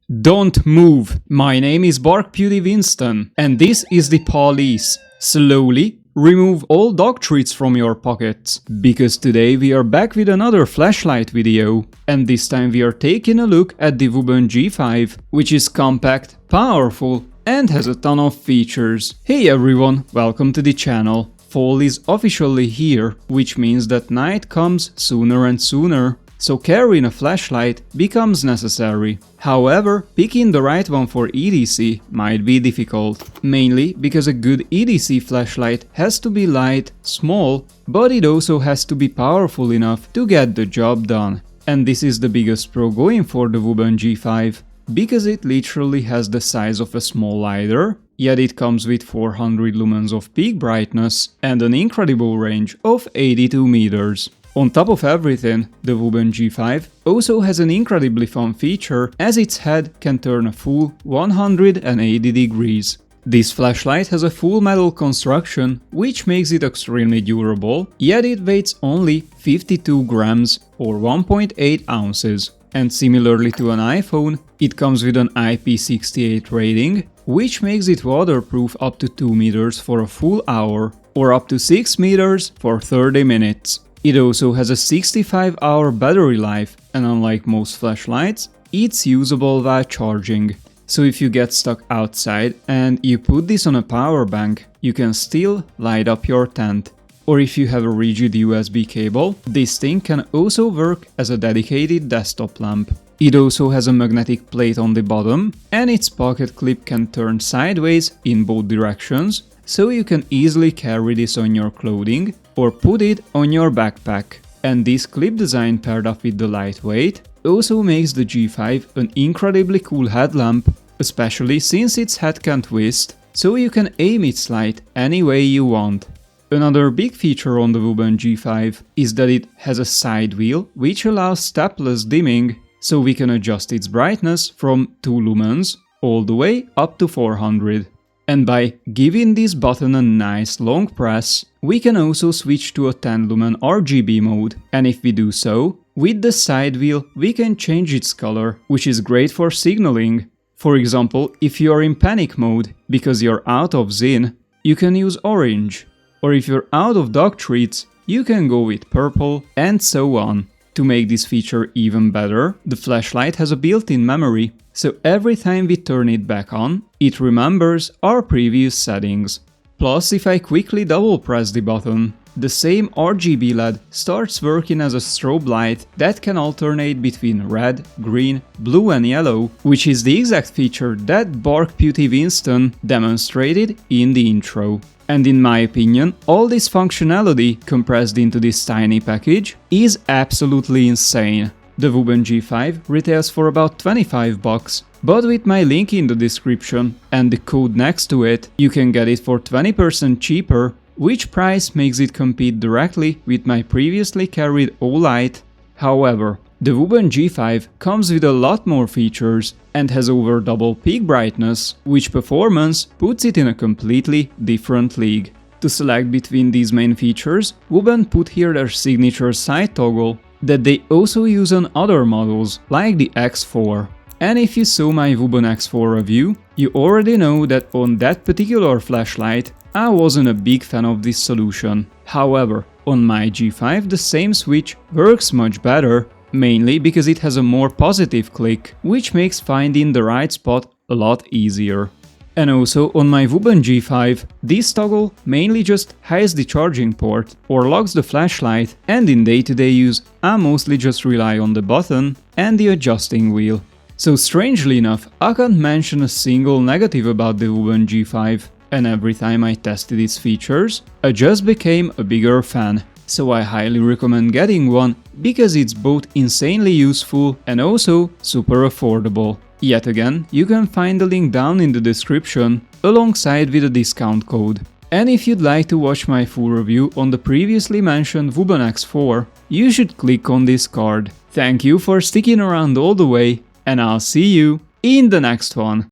Don't move! My name is Beauty Winston, and this is the police. Slowly remove all dog treats from your pockets, because today we are back with another flashlight video, and this time we are taking a look at the Wuben G5, which is compact, powerful, and has a ton of features. Hey everyone, welcome to the channel. Fall is officially here, which means that night comes sooner and sooner. So carrying a flashlight becomes necessary. However, picking the right one for EDC might be difficult, mainly because a good EDC flashlight has to be light, small, but it also has to be powerful enough to get the job done. And this is the biggest pro going for the Wuben G5, because it literally has the size of a small lighter, yet it comes with 400 lumens of peak brightness and an incredible range of 82 meters. On top of everything, the Wuben G5 also has an incredibly fun feature, as its head can turn a full 180 degrees. This flashlight has a full metal construction, which makes it extremely durable, yet it weighs only 52 grams or 1.8 ounces. And similarly to an iPhone, it comes with an IP68 rating, which makes it waterproof up to 2 meters for a full hour, or up to 6 meters for 30 minutes. It also has a 65-hour battery life, and unlike most flashlights, it's usable while charging. So if you get stuck outside and you put this on a power bank, you can still light up your tent. Or if you have a rigid USB cable, this thing can also work as a dedicated desktop lamp. It also has a magnetic plate on the bottom, and its pocket clip can turn sideways in both directions, so you can easily carry this on your clothing or put it on your backpack. And this clip design paired up with the lightweight also makes the G5 an incredibly cool headlamp, especially since its head can twist, so you can aim its light any way you want. Another big feature on the Wuben G5 is that it has a side wheel which allows stepless dimming, so we can adjust its brightness from 2 lumens all the way up to 400. And by giving this button a nice long press, we can also switch to a 10 lumen RGB mode, and if we do so, with the side wheel we can change its color, which is great for signaling. For example, if you are in panic mode because you're out of Zin, you can use orange, or if you're out of dog treats, you can go with purple, and so on. To make this feature even better, the flashlight has a built-in memory, so every time we turn it back on, it remembers our previous settings. Plus, if I quickly double press the button, the same RGB LED starts working as a strobe light that can alternate between red, green, blue and yellow, which is the exact feature that Beauty Winston demonstrated in the intro. And in my opinion, all this functionality compressed into this tiny package is absolutely insane. The Wuben G5 retails for about 25 bucks, but with my link in the description and the code next to it, you can get it for 20% cheaper, which price makes it compete directly with my previously carried Olight. However, the Wuben G5 comes with a lot more features and has over double peak brightness, which performance puts it in a completely different league. To select between these main features, Wuben put here their signature side toggle that they also use on other models, like the X4. And if you saw my Wuben X4 review, you already know that on that particular flashlight, I wasn't a big fan of this solution. However, on my G5 the same switch works much better, mainly because it has a more positive click, which makes finding the right spot a lot easier. And also on my Wuben G5, this toggle mainly just hides the charging port or locks the flashlight, and in day-to-day use I mostly just rely on the button and the adjusting wheel. So strangely enough, I can't mention a single negative about the Wuben G5, and every time I tested its features, I just became a bigger fan. So I highly recommend getting one, because it's both insanely useful and also super affordable. Yet again, you can find the link down in the description, alongside with a discount code. And if you'd like to watch my full review on the previously mentioned Wuben X4, you should click on this card. Thank you for sticking around all the way, and I'll see you in the next one.